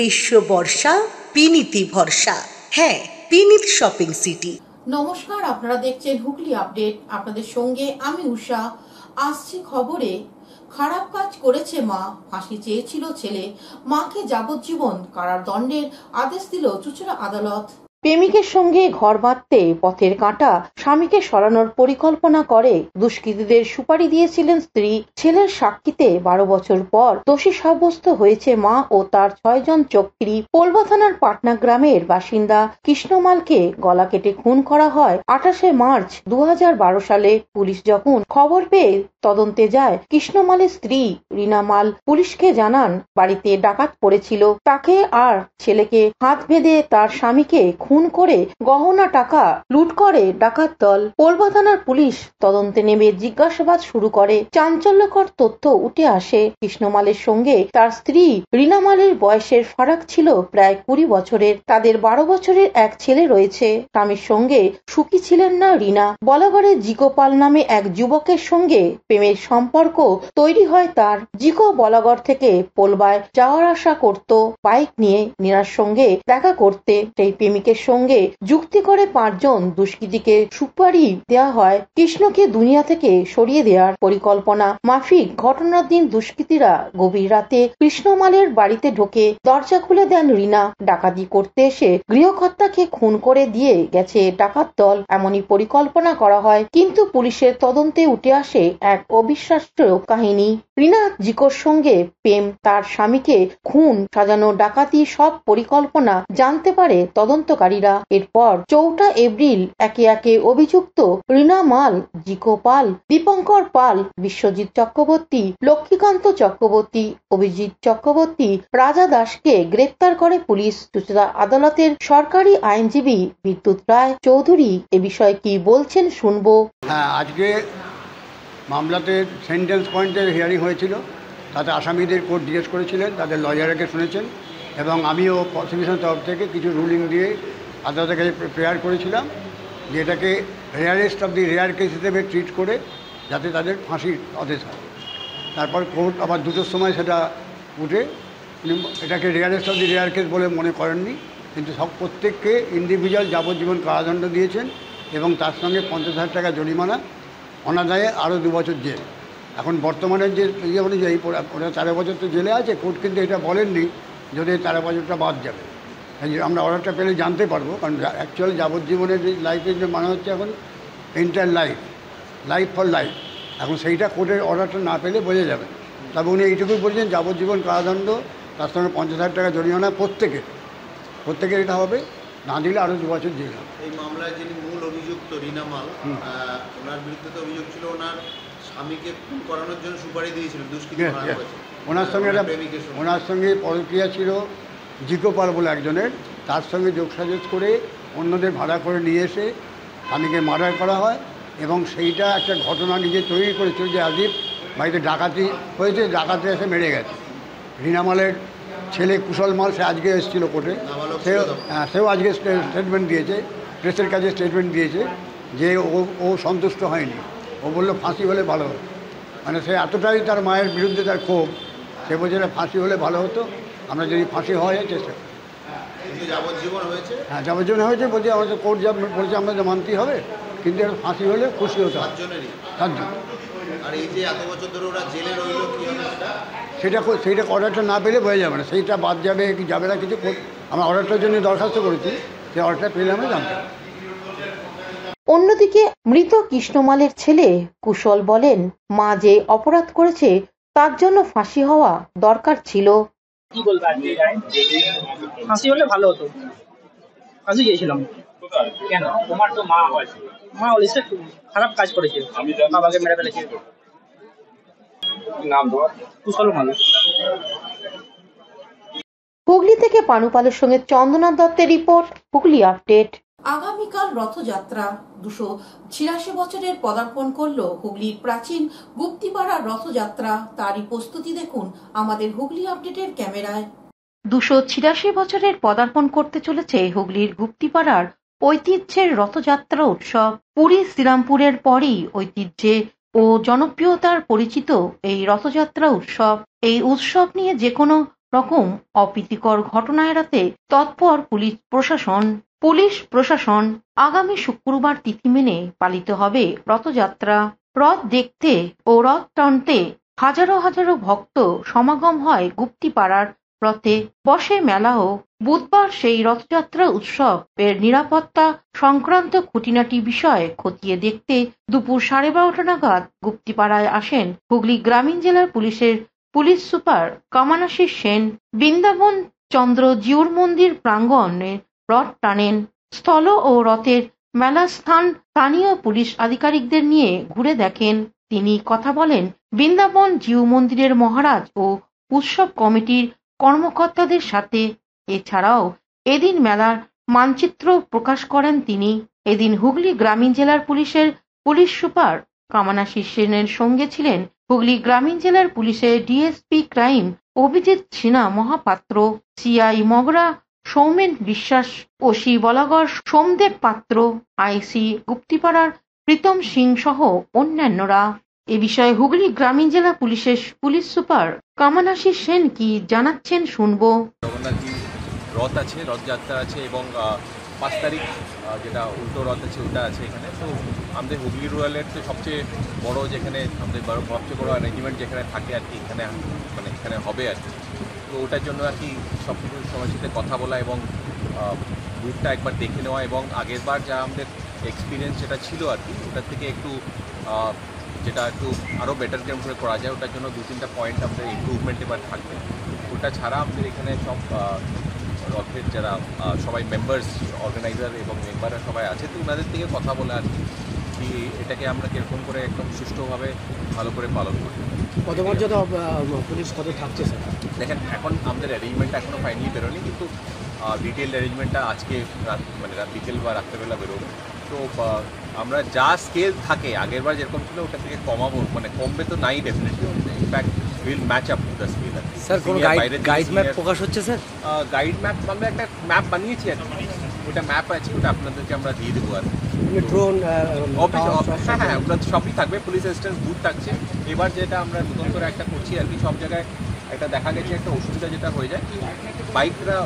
গ্রীষ্ম বর্ষা বিনীতি ভরসা। হ্যাঁ, বিনীত শপিং সিটি। নমস্কার, আপনারা দেখছেন হুগলি আপডেট। আপনাদের সঙ্গে আমি উষা। আসছে খবরে, খারাপ কাজ করেছে মা, ফাঁসি চেয়েছিল ছেলে, মাকে যাবজ্জীবন কারাদণ্ডের আদেশ দিল চুঁচুড়া আদালত। প্রেমিকের সঙ্গে ঘর বাঁধতে পথের কাঁটা স্বামীকে সরানোর পরিকল্পনা করে দুষ্কৃতীদের সুপারি দিয়েছিলেন স্ত্রী। ছেলের সাক্ষীতে 12 বছর পর দোষী সাব্যস্ত হয়েছে মা ও তার 6 জন চক্রী। পোলবা থানার পাটনা গ্রামের বাসিন্দা কৃষ্ণমালকে গলা কেটে খুন করা হয় 28 মার্চ 2012 সালে। পুলিশ যখন খবর পেয়ে তদন্তে যায়, কৃষ্ণমালের স্ত্রী রীনা মাল পুলিশকে জানান বাড়িতে ডাকাত পড়েছিল। তাকে আর ছেলেকে হাত বেঁধে তার স্বামীকে খুন করে গহনা টাকা লুট করে ডাকাত দল। পোলবা থানার পুলিশ তদন্তে নেমে জিজ্ঞাসাবাদ শুরু করে। চাঞ্চল্যকর তথ্য উঠে আসে, কৃষ্ণমালের সঙ্গে তার স্ত্রী রীনা মালের বয়সের ফারাক ছিল প্রায় 20 বছরের। তাদের 12 বছরের এক ছেলে রয়েছে। স্বামীর সঙ্গে সুখী ছিলেন না রীনা। বলাগড়ের জিকো পাল নামে এক যুবকের সঙ্গে প্রেমের সম্পর্ক তৈরি হয় তার। জিকো বলাগড় থেকে পোলবায় যাওয়ার আশা করত বাইক নিয়ে নীনার সঙ্গে দেখা করতে। সেই প্রেমিকের সঙ্গে যুক্তি করে 5 জন দুষ্কৃতীকে সুপারি দেওয়া হয় কৃষ্ণকে দুনিয়া থেকে সরিয়ে দেওয়ার পরিকল্পনা মাফিক। ঘটনার দিন দুষ্কৃতীরা গভীর রাতে কৃষ্ণমালের বাড়িতে ঢোকে। দরজা খুলে দেন রীনা। ডাকাতি করতে এসে গৃহকর্তাকে খুন করে দিয়ে গেছে ডাকাত দল, এমনই পরিকল্পনা করা হয়। কিন্তু পুলিশের তদন্তে উঠে আসে এক অবিশ্বাস্য কাহিনী। রীনা জিকোর সঙ্গে প্রেম, তার স্বামীকে খুন, সাজানো ডাকাতি সব পরিকল্পনা জানতে পারে তদন্তকারীরা। এরপর 4 এপ্রিল একে একে অভিযুক্ত রীনা মাল, জিকো পাল, দীপঙ্কর পাল, বিশ্বজিৎ চক্রবর্তী, লক্ষ্মীকান্ত চক্রবর্তী, অভিজিৎ চক্রবর্তী, রাজা দাসকে গ্রেপ্তার করে পুলিশ। চুঁচুড়া আদালতের সরকারি আইনজীবী বিদ্যুৎ রায় চৌধুরী এ বিষয়ে কি বলছেন শুনবো। হ্যাঁ, আজকে মামলাতে সেন্টেন্স পয়েন্টের হিয়ারিং হয়েছিল। তাতে আসামিদের কোর্ট জিজ্ঞেস করেছিলেন, তাদের লয়ারকে শুনেছেন এবং আমিও প্রসিকিউশনের তরফ থেকে কিছু রুলিং দিয়ে আদালতের কাছে প্রেয়ার করেছিলাম যে এটাকে rarest of the rare case হিসেবে ট্রিট করে যাতে তাদের ফাঁসির আদেশ হয়। তারপর কোর্ট আবার 2টোর সময় সেটা উঠে এটাকে rarest of the rare case বলে মনে করেননি, কিন্তু প্রত্যেককে ইন্ডিভিজুয়াল যাবজ্জীবন কারাদণ্ড দিয়েছেন এবং তার সঙ্গে 50,000 টাকা জরিমানা, অনাদায়ে আরও 2 বছর জেল। এখন বর্তমানে যে ইয়ে অনুযায়ী ওরা 13 বছর তো জেলে আছে, কোর্ট কিন্তু এটা বলেননি যদি 13 বছরটা বাদ যাবে। আমরা অর্ডারটা পেলে জানতে পারবো, কারণ অ্যাকচুয়াল যাবজ্জীবনের যে লাইফের যে মানে হচ্ছে এখন এন্টার লাইফ ফর লাইফ। এখন সেইটা কোর্টের অর্ডারটা না পেলে বোঝা যাবে। তবে উনি এইটুকুই বলছেন যাবজ্জীবন কারাদণ্ড, তার সঙ্গে 50,000 টাকা জরিমানা প্রত্যেকের এটা হবে, না দিলে আরও 2 বছর জেল হবে। এই মামলায় যিনি মূল অভিযুক্ত রীনা মাল, ওনার বিরুদ্ধে তো অভিযোগ ছিল ওনার স্বামীকে খুন করানোর জন্য সুপারি দিয়েছিলেন দুষ্কৃতী। ওনার সঙ্গে পরকীয়া ছিল জিকো পাল বলে একজনের, তার সঙ্গে যোগসাজশ করে অন্যদের ভাড়া করে নিয়ে এসে স্বামীকে মার্ডার করা হয় এবং সেইটা একটা ঘটনা নিজে তৈরি করেছিল যে আজীব বাড়িতে ডাকাতি হয়েছে, ডাকাতি এসে মেরে গেছে। রীনা মালের ছেলে কুশল মাল সে আজকে এসেছিল কোর্টে, সেও আজকে স্টেটমেন্ট দিয়েছে, প্রেসের কাছে স্টেটমেন্ট দিয়েছে যে ও সন্তুষ্ট হয়নি। ও বললো ফাঁসি হলে ভালো হতো, মানে সে এতটাই তার মায়ের বিরুদ্ধে তার ক্ষোভ, সে বলছে ফাঁসি হলে ভালো হতো, আমরা যদি ফাঁসি হওয়া যায় চেষ্টা করি। হ্যাঁ, যাবজ্জীবন হয়েছে বলছে, আমাদের কোর্ট যা বলছে আমরা যা মানতেই হবে, কিন্তু ফাঁসি হলে খুশি হতো তার জন্য। সেইটা অর্ডারটা না পেলে বোঝা যাবে না, সেইটা বাদ যাবে কি যাবে না কিছু। আমরা অর্ডারটার জন্য দরখাস্ত করেছি, সেই অর্ডারটা পেলে আমরা জানতে পারি। অন্যদিকে মৃত কৃষ্ণমালের ছেলে কুশল বলেন, মা যে অপরাধ করেছে তার জন্য ফাঁসি হওয়া দরকার ছিল। কি বলবো, ফাঁসি হলে ভালো হতো, ফাঁসি গিয়েছিলাম। কেন? তোমার তো মা বলেছে খারাপ কাজ করেছে, বাবাকে মেরে ফেলেছে। নাম তোমার? কুশল মাল। হুগলি থেকে পানুপালের সঙ্গে চন্দনা দত্তের রিপোর্ট, হুগলি আপডেট। আগামীকাল রথযাত্রা। 286 বছরের পদার্পণ করলো হুগলির প্রাচীন গুপ্তিপাড়ার রথযাত্রা। তারই প্রস্তুতি দেখুন আমাদের হুগলি আপডেটের ক্যামেরায়। 286 বছরের পদার্পণ করতে চলেছে হুগলির গুপ্তিপাড়ার ঐতিহ্যের রথযাত্রা উৎসব। পুরী শ্রীরামপুরের পরই ঐতিহ্যে ও জনপ্রিয়তার পরিচিত এই রথযাত্রা উৎসব। এই উৎসব নিয়ে যে কোনো রকম অপ্রীতিকর ঘটনা এড়াতে তৎপর পুলিশ প্রশাসন। আগামী শুক্রবার তিথি মেনে পালিত হবে রথযাত্রা। রথ দেখতে ও রথ টানতে হাজারো হাজারো ভক্ত সমাগম হয় গুপ্তিপাড়ার রথে। বসে মেলাও। বুধবার সেই রথযাত্রা উৎসব এর নিরাপত্তা সংক্রান্ত খুঁটিনাটি বিষয় খতিয়ে দেখতে দুপুর 12:30 নাগাদ গুপ্তিপাড়ায় আসেন হুগলি গ্রামীণ জেলার পুলিশের পুলিশ সুপার কামানাশিস সেন। বৃন্দাবন চন্দ্র জিউর মন্দির প্রাঙ্গণে রথ টানেন। স্থল ও রথের মেলা স্থানীয় পুলিশ আধিকারিকদের নিয়ে ঘুরে দেখেন। তিনি কথা বলেন বৃন্দাবন জিউ মন্দিরের মহারাজ ও উৎসব কমিটির কর্মকর্তাদের সাথে। এছাড়াও এদিন মেলার মানচিত্র প্রকাশ করেন তিনি। এদিন হুগলি গ্রামীণ জেলার পুলিশের পুলিশ সুপার কামানাশিস সেনের সঙ্গে ছিলেন হুগলি গ্রামীণ জেলার পুলিশের DSP crime Abhijit Sinha Mahapatra, CI Mogra Soumen Biswas, OC Balagarh Somdev পাত্র, আইসি গুপ্তিপাড়ার প্রীতম সিং সহ অন্যান্যরা। এ বিষয়ে হুগলি গ্রামীণ জেলা পুলিশের পুলিশ সুপার কামানাশিস সেন কি জানাচ্ছেন শুনবো। জগন্নাথজির রথ আছে, রথযাত্রা আছে এবং 5 তারিখ যেটা উল্টো রথ আছে ওটা আছে এখানে। তো আমাদের হুগলি রুরালের তো সবচেয়ে বড়, যেখানে আমাদের সবচেয়ে বড় অ্যারেঞ্জমেন্ট যেখানে থাকে আর কি, এখানে মানে এখানে হবে আর কি। তো ওটার জন্য আর কি সব কিছু সময়ের সাথে কথা বলা এবং রুটটা একবার দেখে নেওয়া এবং আগেরবার যা আমাদের এক্সপিরিয়েন্স যেটা ছিল আর কি ওটার থেকে একটু যেটা একটু আরও বেটার কেমন করে করা যায় ওটার জন্য 2-3টা পয়েন্ট আমাদের ইমপ্রুভমেন্ট এবার থাকবে। ওটা ছাড়া আমাদের এখানে সব রথের যারা সবাই মেম্বার্স, অর্গানাইজার এবং মেম্বাররা সবাই আছে, তো ওনাদের থেকে কথা বলে আর কি এটাকে আমরা কীরকম করে একদম সুষ্ঠুভাবে ভালো করে পালন করি। কত মর্যাদা পুলিশ কত থাকছে স্যার? দেখেন এখন আমাদের অ্যারেঞ্জমেন্টটা এখনও ফাইনালি বেরোনি, কিন্তু ডিটেল অ্যারেঞ্জমেন্টটা আজকে বিকেল বা রাত্রেবেলা বেরোবে। তো আমরা যা স্কেল থাকে আগেরবার যেরকম ছিল ওটা থেকে কমাবো, মানে কমবে তো নাই definitely, in fact will match up to the scale. Sir কোনো গাইড ম্যাপ প্রকাশ হচ্ছে স্যার? গাইড ম্যাপ আমরা একটা ম্যাপ বানিয়েছি আর কি, ওটা ম্যাপ আছে, ওটা আপনাদেরকে আমরা দিয়ে দেবো আর ড্রোন। হ্যাঁ ওগুলো সবই থাকবে, পুলিশ অ্যাসিস্ট্যান্ট বুথ থাকছে। এবার যেটা আমরা নতুন করে একটা করছি আর কি, সব জায়গায় একটা দেখা গেছে একটা অসুবিধা যেটা হয়ে যায়, বাইকরা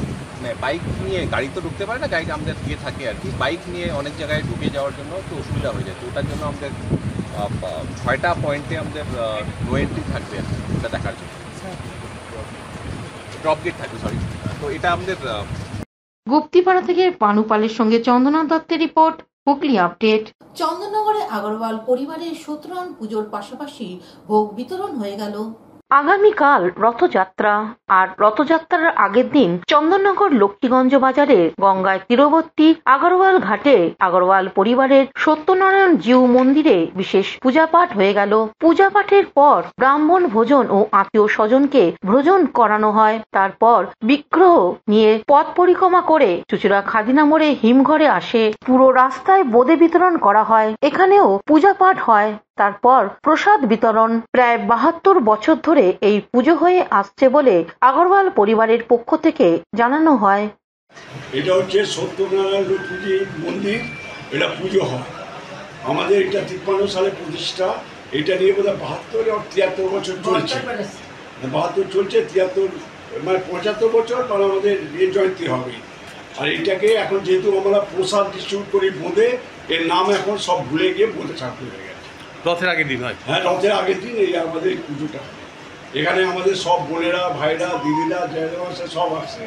বাইক নিয়ে গাড়ি তো ঢুকতে পারে না, গাড়ি আমাদের দিয়ে থাকে আর কি, বাইক নিয়ে অনেক জায়গায় ঢুকে যাওয়ার জন্য তো অসুবিধা হয়ে যায়। তো ওটার জন্য আমাদের 6টা পয়েন্টে আমাদের নো এন্ট্রি থাকবে আর কি, ওটা দেখার জন্য ড্রপ গেট থাকবে, সরি। তো এটা আমাদের গুপ্তিপাড়া থেকে পানুপালের সঙ্গে চন্দনা দত্তের রিপোর্ট, হুগলি আপডেট। চন্দননগরে আগরওয়াল পরিবারের সত্যনারায়ণ পুজোর পাশাপাশি ভোগ বিতরণ হয়ে গেল। আগামীকাল রথযাত্রা, আর রথযাত্রার আগের দিন চন্দননগর লক্ষ্মীগঞ্জ বাজারে গঙ্গায় তীরবর্তী আগরওয়াল ঘাটে আগরওয়াল পরিবারের সত্যনারায়ণ জিউ মন্দিরে বিশেষ পূজাপাঠ হয়ে গেল। পূজাপাঠের পর ব্রাহ্মণ ভোজন ও আত্মীয় স্বজনকে ভোজন করানো হয়। তারপর বিগ্রহ নিয়ে পথ পরিক্রমা করে চুচুড়া খাদিনা মোড়ে হিমঘরে আসে। পুরো রাস্তায় বোঁদে বিতরণ করা হয়। এখানেও পূজাপাঠ হয়। তারপর প্রসাদ বিতরণ। প্রায় 72 বছর ধরে এই পুজো হয়ে আসছে বলে আগরওয়াল পরিবারের পক্ষ থেকে জানানো হয়। এটা হচ্ছে সত্যনারায়ণ লক্ষ্মীজি মন্দির, এটা পুজো হয়। আমাদের এটা 53 সালে প্রতিষ্ঠা। এটা নিয়ে বোধহয় 72 আর 73 বছর চলছে। 72 চলছে, 73 মানে 75 বছর মানে আমাদের জয়ন্তী হবে। আর এটাকে এখন যেহেতু আমরা প্রসাদ ডিস্ট্রিবিউট করি বোঁদে, এর নাম এখন সব ভুলে গিয়ে বোঁদে ঠাকুর হয়ে গেছে। রথের আগের দিন হয়? হ্যাঁ, রথের আগের দিন এই আমাদের পুজোটা। এখানে আমাদের সব বোনেরা, ভাইরা, দিদিরা, জয়দেবা সব আসে।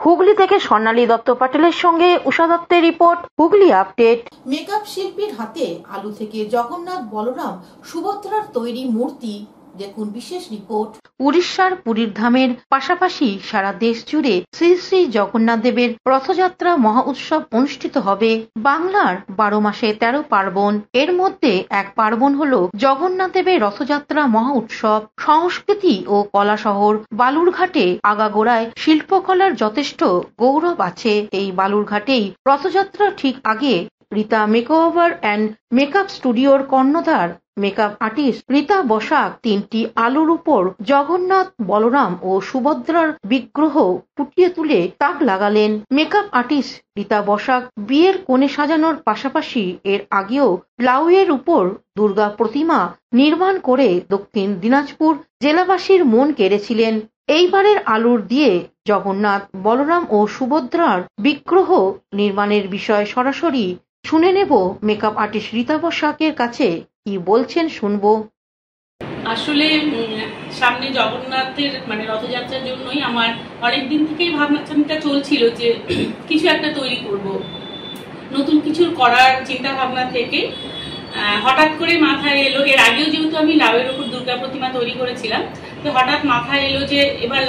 হুগলি থেকে স্বর্ণালী দত্ত পাটেলের সঙ্গে উষা দত্তের রিপোর্ট, হুগলি আপডেট। মেকআপ শিল্পীর হাতে আলু থেকে জগন্নাথ, বলরাম, সুভদ্রার তৈরি মূর্তি দেখুন বিশেষ রিপোর্ট। উড়িষ্যার পুরীর ধামের পাশাপাশি সারা দেশ জুড়ে শ্রী শ্রী জগন্নাথ দেবের রথযাত্রা মহা উৎসব অনুষ্ঠিত হবে। বাংলার 12 মাসে 13 পার্বণ, এর মধ্যে এক পার্বণ হল জগন্নাথ দেবের রথযাত্রা মহা উৎসব। সংস্কৃতি ও কলা শহর বালুরঘাটে আগাগোড়ায় শিল্পকলার যথেষ্ট গৌরব আছে। এই বালুরঘাটেই রথযাত্রা ঠিক আগে রীতা মেকওভার অ্যান্ড মেকআপ স্টুডিওর কর্ণধার মেকআপ আর্টিস্ট রীতা বসাক 3টি আলুর উপর জগন্নাথ, বলরাম ও সুভদ্রার বিগ্রহ ফুটিয়ে তুলে তাক লাগালেন। মেকআপ আর্টিস্ট রীতা বসাক বিয়ের কোণে সাজানোর পাশাপাশি এর আগেও লাউয়ের উপর দুর্গা প্রতিমা নির্মাণ করে দক্ষিণ দিনাজপুর জেলাবাসীর মন কেড়েছিলেন। এইবারের আলুর দিয়ে জগন্নাথ, বলরাম ও সুভদ্রার বিগ্রহ নির্মাণের বিষয়ে সরাসরি শুনে নেব মেকআপ আর্টিস্ট রীতা বসাকের কাছে। কি বলছেন শুনবো। আসলে সামনে জগন্নাথের মানে রথযাত্রার জন্যই আমার অনেক দিন থেকেই ভাবনাটা চলছিল যে কিছু একটা তৈরি করব, নতুন কিছু করার চিন্তা ভাবনা থেকে হঠাৎ করে মাথায় এলো, এর আগেও যেহেতু আমি লাউয়ের উপর দুর্গা প্রতিমা তৈরি করেছিলাম, তো হঠাৎ মাথায় এলো যে এবার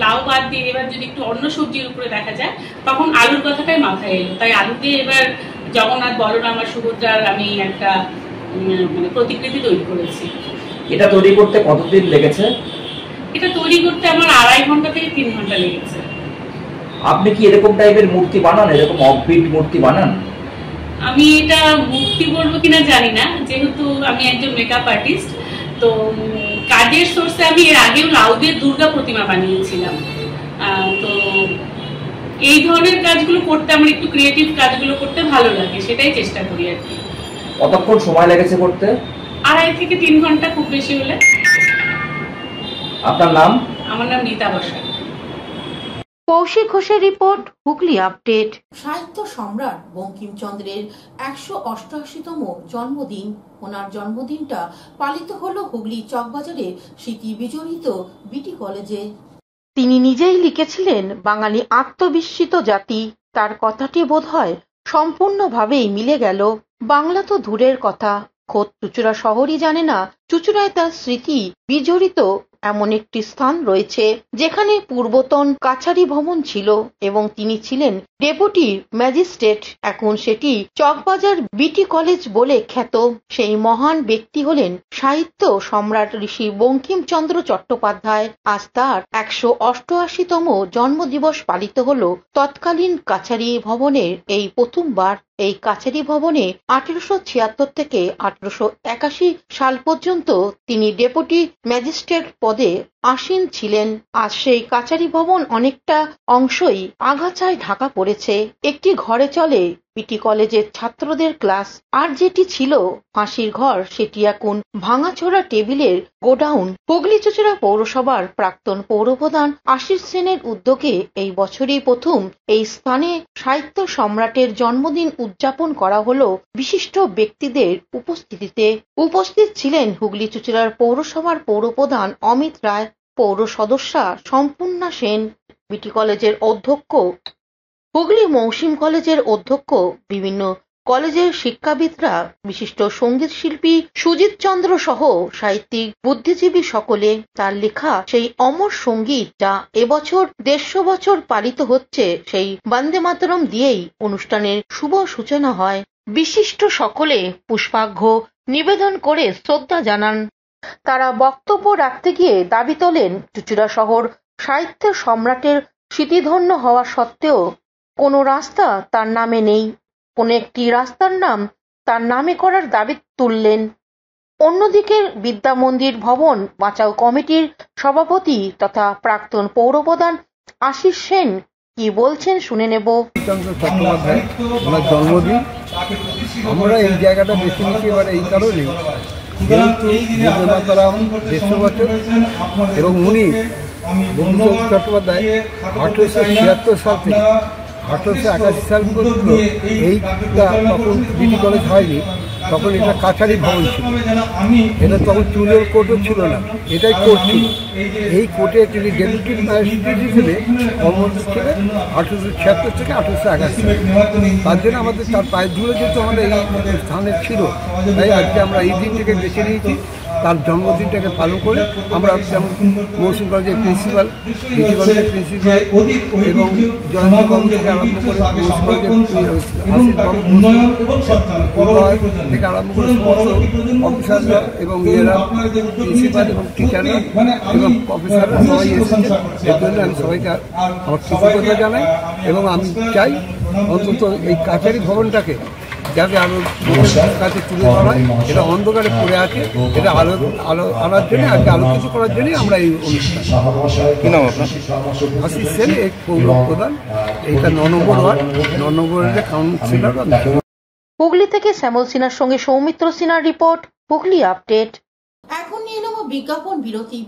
লাউ বাদ দিয়ে এবার যদি একটু অন্য সবজির উপরে দেখা যায়, তখন আলুর কথাটাই মাথায় এলো। তাই আলু দিয়ে এবার জগন্নাথ, বলরাম আর সুভদ্রার আমি একটা মানে প্রতিকৃতি তৈরি করেছি। এটা তৈরি করতে কতদিন লেগেছে? এটা তৈরি করতে আমার 2.5 ঘন্টা থেকে 3 ঘন্টা লেগেছে। আপনি কি এরকম টাইপের মূর্তি বানান, এরকম অফবিট মূর্তি বানান? আমি এটা মূর্তি বলবো কিনা জানি না, যেহেতু আমি একজন মেকআপ আর্টিস্ট, তো কাজের সোর্সে আমি এর আগেও লাউ দিয়ে দুর্গা প্রতিমা বানিয়েছিলাম। তো এই ধরনের কাজগুলো করতে আমার একটু ক্রিয়েটিভ কাজগুলো করতে ভালো লাগে, সেটাই চেষ্টা করি আর কি। কতক্ষণ সময় লেগেছে করতে? 2.5 থেকে 3 ঘন্টা খুব বেশি হলে। আপনার নাম? আমার নাম রীতা বসাক। কৌশিক ঘোষের রিপোর্ট, হুগলি আপডেট। সাহিত্য সম্রাট বঙ্কিমচন্দ্রের 188তম জন্মদিন। ওনার জন্মদিনটা পালিত হলো হুগলি চকবাজারে স্মৃতি বিজড়িত বিটি কলেজে। তিনি নিজেই লিখেছিলেন, বাঙালি আত্মবিস্মিত জাতি। তার কথাটি বোধহয় সম্পূর্ণভাবেই মিলে গেল। বাংলা তো দূরের কথা, খোদ চুঁচুড়া শহরই জানে না চুঁচুড়ায় তার স্মৃতি বিজড়িত এমন একটি স্থান রয়েছে যেখানে পূর্বতন কাছারি ভবন ছিল এবং তিনি ছিলেন ডেপুটি ম্যাজিস্ট্রেট। এখন সেটি চকবাজার বিটি কলেজ বলে খ্যাত। সেই মহান ব্যক্তি হলেন সাহিত্য সম্রাট ঋষি বঙ্কিমচন্দ্র চট্টোপাধ্যায়। আজ তার 188তম জন্মদিবস পালিত হল তৎকালীন কাছারি ভবনের এই প্রথমবার। এই কাছারি ভবনে 1876 থেকে 1881 সাল পর্যন্ত তিনি ডেপুটি ম্যাজিস্ট্রেট পদে আসীন ছিলেন। আজ সেই কাছারি ভবন অনেকটা অংশই আগাছায় ঢাকা পড়েছে। একটি ঘরে চলে বিটি কলেজের ছাত্রদের ক্লাস, আর যেটি ছিল ফাঁসির ঘর সেটি এখন ভাঙাচোরা টেবিলের গোডাউন। হুগলি চুঁচুড়া পৌরসভার প্রাক্তন পৌরপ্রধান আশিস সেনের উদ্যোগে এই বছরই প্রথম এই স্থানে সাহিত্য সম্রাটের জন্মদিন উদযাপন করা হলো বিশিষ্ট ব্যক্তিদের উপস্থিতিতে। উপস্থিত ছিলেন হুগলি চুঁচুড়ার পৌরসভার পৌরপ্রধান অমিত রায়, পৌর সদস্যা সম্পূর্ণা সেন, বিটি কলেজের অধ্যক্ষ, হুগলি মৌসুম কলেজের অধ্যক্ষ, বিভিন্ন কলেজের শিক্ষাবিদরা, বিশিষ্ট সঙ্গীত শিল্পী সুজিত চন্দ্র সহ সাহিত্যিক, বুদ্ধিজীবী সকলে। তার লেখা সেই অমর সঙ্গীত যা এবছর 150 বছর পালিত হচ্ছে, সেই বন্দে মাতরম দিয়েই অনুষ্ঠানের শুভ সূচনা হয়। বিশিষ্ট সকলে পুষ্পার্ঘ্য নিবেদন করে শ্রদ্ধা জানান। তারা বক্তব্য রাখতে গিয়ে দাবি তোলেন, চুঁচুড়া শহর সাহিত্য সম্রাটের স্মৃতিধন্য হওয়া সত্ত্বেও কোনো রাস্তা তার নামে নেই। কোনো একটি রাস্তার নাম তার নামে করার দাবি তুললেন। অন্যদিকে বিদ্যা মন্দির ভবন বাঁচাও কমিটির সভাপতি তথা প্রাক্তন পৌরপ্রধান আশিস সেন কি বলছেন শুনে নেব। চট্টোপাধ্যায় ওনার জন্মদিন, আমরা এই জায়গাটা বেছে নিচ্ছি এবার এই কারণে, যেহেতু বন্দে মাতরম 150 বছর এবং উনি বঙ্কিমচন্দ্র চট্টোপাধ্যায় 1876 সাল থেকে 1881 সাল পর্যন্ত এইটা তখন বিটি কলেজ হয়নি, তখন এটা কাছারি ভবন ছিল। এটা তখন চুলের কোর্টও ছিল না, এটাই কোর্ট ছিল। এই কোর্টে তিনি ডেপুটি ম্যাজিস্ট্রেট হিসেবে কর্মরত ছিলেন 1876 থেকে 1881 সাল। তার জন্য আমাদের তার পায়ে ধরে যেহেতু আমাদের এই স্থানে ছিল, তাই আজকে আমরা এই দিনটাকে বেছে নিয়েছি তার জন্মদিনটাকে পালন করে। আমরা যেমন মৌসুম কলেজের প্রিন্সিপাল, বিটি কলেজের প্রিন্সিপাল এবং জয়ন্তবাবু থেকে আরম্ভ করে মৌসুম কলেজের থেকে আরম্ভ করে সমস্ত অফিসাররা এবং ইয়েরা, প্রিন্সিপাল এবং টিচাররা এবং প্রফেসররা সবাই এসেছেন। এর জন্য আমি সবাইকে আমার কৃতজ্ঞতা জানাই এবং আমি চাই অন্তত এই কাছারি ভবনটাকে যাতে আরো কাছে তুলে ধরা হয়। এটা অন্ধকারে পড়ে আছে, এটা আলো আলো আনার জন্য আজকে আলোকিত করার জন্যই আমরা এই অনুষ্ঠান। কি নাম আপনার? আশিস সেন, এই পৌর প্রধান। এইটা 9 নম্বর ওয়ার্ড, 9 নম্বরের কাউন্সিলর। হুগলি থেকে শ্যামল সিনহার সঙ্গে সৌমিত্র সিনহার রিপোর্ট, হুগলি আপডেট। এখন নিয়ে নেব বিজ্ঞাপন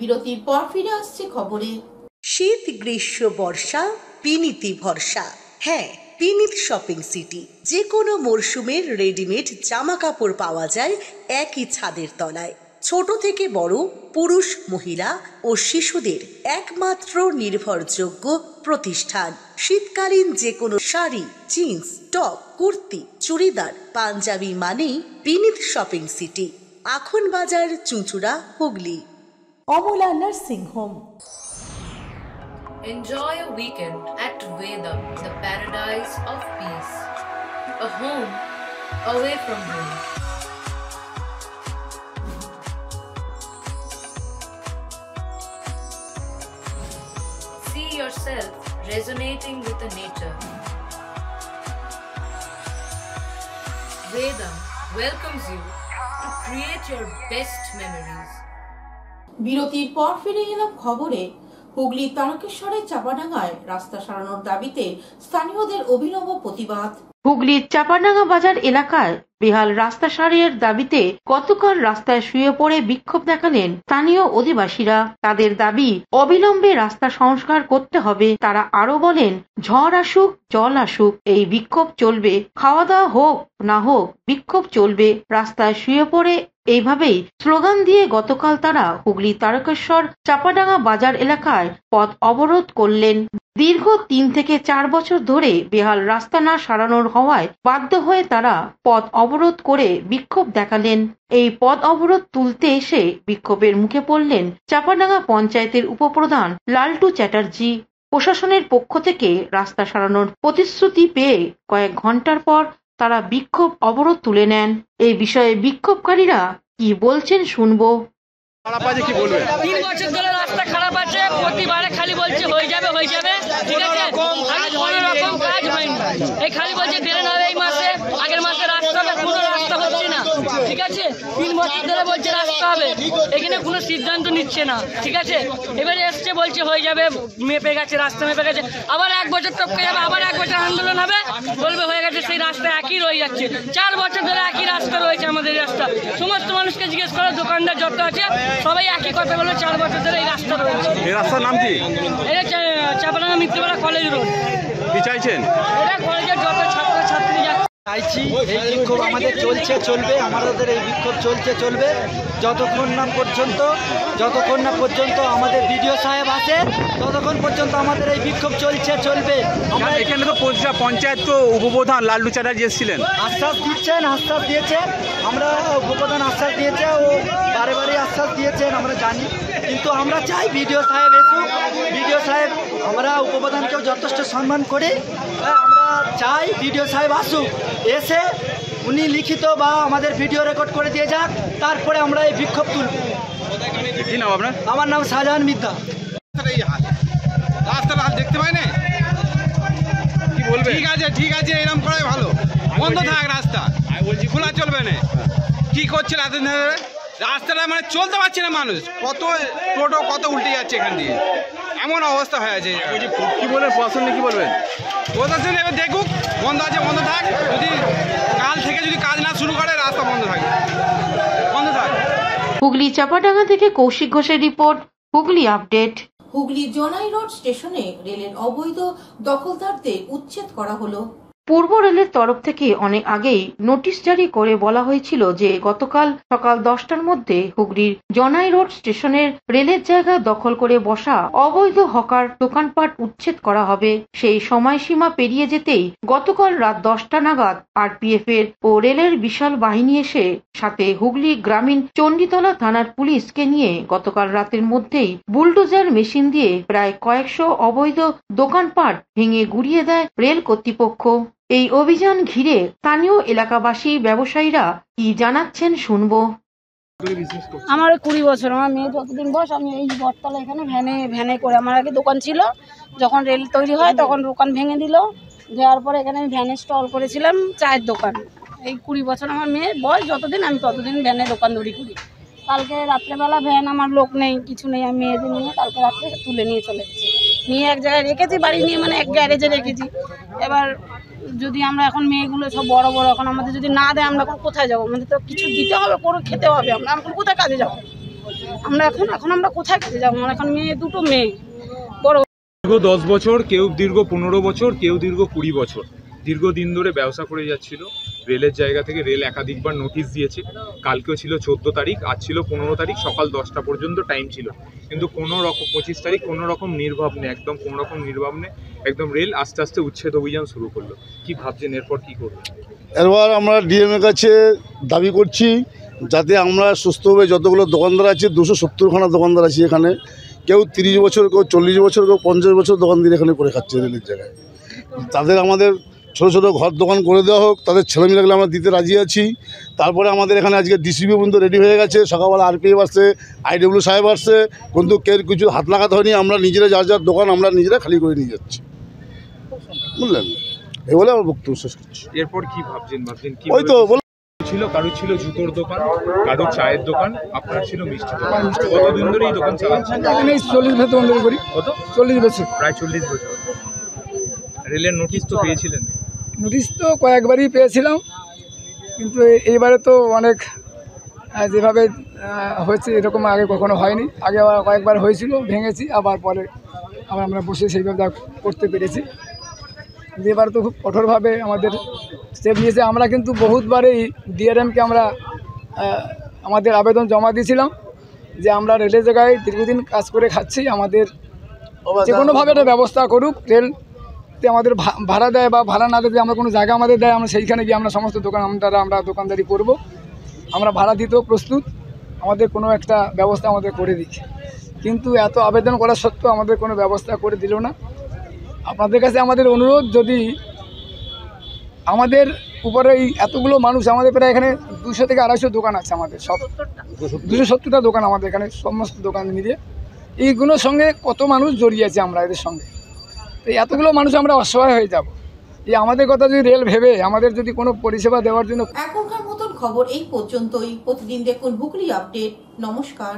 বিরতির পর ফিরে আসছে খবরে। শীত গ্রীষ্ম বর্ষা বিনীতি ভরসা। হ্যাঁ, বিনীত শপিং সিটি। যে কোনো মরশুমের রেডিমেড জামা কাপড় পাওয়া যায় একই ছাদের তলায়। ছোট থেকে বড়, পুরুষ মহিলা ও শিশুদের একমাত্র নির্ভরযোগ্য প্রতিষ্ঠান। শীতকালীন যে কোনো শাড়ি, জিন্স, টপ, কুর্তি, চুড়িদার, পাঞ্জাবি মানেই বিনীত শপিং সিটি। আখন বাজার, চুঁচুড়া, Hooghly. Amala nursing home. Enjoy a weekend at Vedam, the paradise of peace. A home away from home. See yourself resonating with the nature. Vedam welcomes you to create your best memories. বিরতির পর ফিরে এলাম খবরে। হুগলির তারকেশ্বরের চাপাডাঙ্গায় রাস্তা সারানোর দাবিতে স্থানীয়দের অভিনব প্রতিবাদ। হুগলির চাপাডাঙ্গা বাজার এলাকায় বেহাল রাস্তা সারাইয়ের দাবিতে গতকাল রাস্তায় শুয়ে পড়ে বিক্ষোভ দেখালেন স্থানীয় অধিবাসীরা। তাদের দাবি অবিলম্বে রাস্তা সংস্কার করতে হবে। তারা আরো বলেন, ঝড় আসুক জল আসুক এই বিক্ষোভ চলবে, খাওয়া দাওয়া হোক না হোক বিক্ষোভ চলবে। রাস্তায় শুয়ে পড়ে এইভাবেই স্লোগান দিয়ে গতকাল তারা হুগলি তারকেশ্বর চাপাডাঙ্গা বাজার এলাকায় পথ অবরোধ করলেন। দীর্ঘ 3 থেকে 4 বছর ধরে বেহাল রাস্তা না সারানোর হওয়ায় বাধ্য হয়ে তারা পথ অবরোধ করে বিক্ষোভ দেখালেন। এই পথ অবরোধ তুলতে এসে বিক্ষোভের মুখে পড়লেন চাপাডাঙ্গা পঞ্চায়েতের উপপ্রধান লালটু চ্যাটার্জি। প্রশাসনের পক্ষ থেকে রাস্তা সারানোর প্রতিশ্রুতি পেয়ে কয়েক ঘন্টার পর তারা বিক্ষোভ অবরোধ তুলে নেন। এই বিষয়ে বিক্ষোভকারীরা কি বলছেন শুনবো। 3 বছর ধরে রাস্তা খারাপ আছে, প্রতিবারে খালি বলছে হয়ে যাবে হয়ে যাবে, ঠিক আছে, কোনো রকম কাজ হয়নি। এই খালি বলছে ড্রেন হবে এই মাসে, আগের মাসে রাস্তা হবে, কোনো রাস্তা হচ্ছে না, ঠিক আছে। 3 বছর ধরে বলছে রাস্তা হবে, এখানে কোনো সিদ্ধান্ত নিচ্ছে না, ঠিক আছে। এবারে এসছে বলছে হয়ে যাবে, মেপে গেছে, রাস্তা মেপে গেছে, আবার 1 বছর টপকে যাবে, আবার 1 বছর আন্দোলন হবে, বলবে হয়ে গেছে। সেই রাস্তা একই রয়ে যাচ্ছে, 4 বছর ধরে একই রাস্তা রয়েছে আমাদের রাস্তা। সমস্ত মানুষকে জিজ্ঞেস করো, দোকানদার যত আছে সবাই একই কথা বলে, 4 বছর ধরে এই রাস্তা রয়েছে। এই রাস্তার নাম কি? এটা চাপাডাঙ্গা মিত্রপাড়া কলেজ রোড। কি চাইছেন? এটা কলেজের যত ছাত্রছাত্রী যাচ্ছে চাইছি এই বিক্ষোভ আমাদের চলছে চলবে, আমাদের এই বিক্ষোভ চলছে চলবে যতক্ষণ না পর্যন্ত আমাদের বিডিও সাহেব আসে, ততক্ষণ পর্যন্ত আমাদের এই বিক্ষোভ চলছে চলবে। এখানে তো পঞ্চায়েত তো উপপ্রধান লালটু চ্যাটার্জি এসেছিলেন, আশ্বাস দিয়েছে, আমরা উপপ্রধান আশ্বাস দিয়েছে, ও বারে বারে আশ্বাস দিয়েছেন, আমরা জানি। কিন্তু আমরা চাই বিডিও সাহেব এসুক, বিডিও সাহেব, আমরা উপপ্রধানকেও যথেষ্ট সম্মান করি, আমরা চাই বিডিও সাহেব আসুক, এসে উনি লিখিত বা আমাদের ভিডিও রেকর্ড করে দিয়ে যাক, তারপরে আমরা এই বিক্ষোভ তুলব। কি নাম আপনার? আমার নাম শাহজাহান মিদ্দা। রাস্তার হাল দেখতে পাই না, কি বলবে? ঠিক আছে এরকম করাই ভালো, বন্ধ থাক রাস্তা, খোলা চলবে না। কি করছে রাস্তাটা মানে চলতে পারছে না মানুষ, কত টোটো কত উল্টে যাচ্ছে এখান দিয়ে, এমন অবস্থা হয়ে আছে। কি বলবেন প্রশাসন, কি বলবেন? প্রশাসন এবার দেখুক, বন্ধ আছে বন্ধ থাক, যদি কাল থেকে যদি কাজ না শুরু করে রাস্তা বন্ধ থাক। হুগলি চাপাডাঙ্গা থেকে কৌশিক ঘোষের রিপোর্ট, হুগলি আপডেট। হুগলি জনাই রোড স্টেশনে রেলের অবৈধ দখলদারদের উচ্ছেদ করা হলো। পূর্ব রেলের তরফ থেকে অনেক আগেই নোটিশ জারি করে বলা হয়েছিল যে গতকাল সকাল 10টার মধ্যে হুগলির জনাই রোড স্টেশনের রেলের জায়গা দখল করে বসা অবৈধ হকার দোকানপাট উচ্ছেদ করা হবে। সেই সময়সীমা পেরিয়ে যেতেই গতকাল রাত 10টা নাগাদ আরপিএফ এর ও রেলের বিশাল বাহিনী এসে সাথে হুগলি গ্রামীণ চণ্ডীতলা থানার পুলিশকে নিয়ে গতকাল রাতের মধ্যেই বুলডোজার মেশিন দিয়ে প্রায় কয়েকশো অবৈধ দোকানপাট ভেঙে গুড়িয়ে দেয় রেল কর্তৃপক্ষ। এই অভিযান ঘিরে স্থানীয় এলাকাবাসী ব্যবসায়ীরা কি জানাচ্ছেন শুনবো। আমার 20 বছর, আমার মেয়ে যতদিন বয়স, আমি এই বটতলা এখানে ভ্যানে করে, আমার আগে দোকান ছিল, যখন রেল তৈরি হয় তখন দোকান ভেঙে দিল, দেওয়ার পরে এখানে আমি ভ্যানে স্টল করেছিলাম চায়ের দোকান। এই 20 বছর আমার মেয়ের বয়স, যতদিন আমি ততদিন ভ্যানে দোকান দৌড়ি করি। কালকে রাত্রেবেলা ভ্যান, আমার লোক নেই কিছু নেই, আমি মেয়েদের নিয়ে কালকে রাত্রে তুলে নিয়ে চলে গেছি, নিয়ে এক জায়গায় রেখেছি, বাড়ি নিয়ে মানে এক গ্যারেজে রেখেছি। এবার যদি আমরা এখন মেয়েগুলো সব বড় বড়, এখন আমাদের যদি না দেয় আমরা কোথায় যাবো? আমাদের তো কিছু দিতে হবে, করে খেতে হবে, আমরা কোথায় কাজে যাবো? আমরা এখন আমরা কোথায় কাজে যাবো? আমার এখন মেয়ে, 2টো মেয়ে, বড় দীর্ঘ 10 বছর, কেউ দীর্ঘ 15 বছর, কেউ দীর্ঘ 20 বছর দীর্ঘদিন ধরে ব্যবসা করে যাচ্ছিল। রেলের জায়গা থেকে রেল একাধিকবার নোটিশ দিয়েছে। কালকেও ছিল 14 তারিখ, আজ ছিল 15 তারিখ, সকাল 10টা পর্যন্ত টাইম ছিল, কিন্তু কোনো রকম 25 তারিখ কোনো রকম নির্ভাবনে, একদম কোনো রকম নির্ভাবনে একদম রেল আস্তে আস্তে উচ্ছেদ অভিযান শুরু করলো। কি ভাবছেন এরপর কি করবেন? এবার আমরা ডিএমের কাছে দাবি করছি যাতে আমরা সুস্থভাবে যতগুলো দোকানদার আছে, 270খানা দোকানদার আছে এখানে, কেউ 30 বছর, কেউ 40 বছর, কেউ 50 বছর দোকান দিয়ে এখানে করে খাচ্ছে রেলের জায়গায়। তাদের আমাদের ছোটো ছোটো ঘর দোকান করে দেওয়া হোক, তাদের ছেলেমেয়েগুলো আমরা দিতে রাজি আছি। তারপরে আমাদের এখানে আজকে ডিসিপি পর্যন্ত রেডি হয়ে গেছে, সকালবেলা আরপিএফ আসছে, আইডব্লিউ সাহেব আসছে, কিন্তু কেউ কিছু হাত লাগাতে হয়নি। আমরা নিজেরা যার যার দোকান আমরা নিজেরা খালি করে নিয়ে যাচ্ছি, বুঝলেন? এই বলে আমার বক্তব্য শেষ করছি। এরপর কি ভাবছেন কি ওই তো ছিল, কারোর ছিল জুতোর দোকান, কারোর চায়ের দোকান, আপনার ছিল মিষ্টি দোকান। কতদিন ধরে এই দোকান চালাচ্ছেন? 40 বছর ধরে করি। কত? 40 বছর। প্রায় 40 বছর। রেলের নোটিশ তো পেয়েছিলেন? নোটিশ তো কয়েকবারই পেয়েছিলাম, কিন্তু এইবারে তো অনেক যেভাবে হয়েছে এরকম আগে কখনো হয়নি। আগে আবার কয়েকবার হয়েছিল, ভেঙেছি, আবার পরে আবার আমরা বসে সেইভাবে করতে পেরেছি। এবার তো খুব কঠোরভাবে আমাদের স্টেপ নিয়েছে। আমরা কিন্তু বহুতবারই ডিআরএমকে আমরা আমাদের আবেদন জমা দিয়েছিলাম যে আমরা রেলের জায়গায় দীর্ঘদিন কাজ করে খাচ্ছি, আমাদের যে কোনোভাবে একটা ব্যবস্থা করুক। রেলতে আমাদের ভাড়া দেয় বা ভাড়া না দেয়, আমরা কোনো জায়গা আমাদের দেয়, আমরা সেইখানে গিয়ে আমরা সমস্ত দোকান আমরা দোকানদারি করব। আমরা ভাড়া দিতেও প্রস্তুত, আমাদের কোনো একটা ব্যবস্থা আমাদের করে দিচ্ছে। কিন্তু এত আবেদন করা সত্ত্বেও আমাদের কোনো ব্যবস্থা করে দিল না। আপনাদের কাছে আমাদের অনুরোধ, যদি আমাদের উপরে এই এতগুলো মানুষ, আমাদের প্রায় এখানে 200 থেকে 250 দোকান আছে, আমাদের সব 270টা দোকান আমাদের এখানে, সমস্ত দোকান মিলিয়ে এইগুলোর সঙ্গে কত মানুষ জড়িয়ে আছে আমরা এদের সঙ্গে। তো এতগুলো মানুষ আমরা অসহায় হয়ে যাব। এই আমাদের কথা যদি রেল ভেবে আমাদের যদি কোনো পরিষেবা দেওয়ার জন্য। এখনকার মতন খবর এই পর্যন্তই। প্রতিদিন দেখুন হুগলি আপডেট। নমস্কার।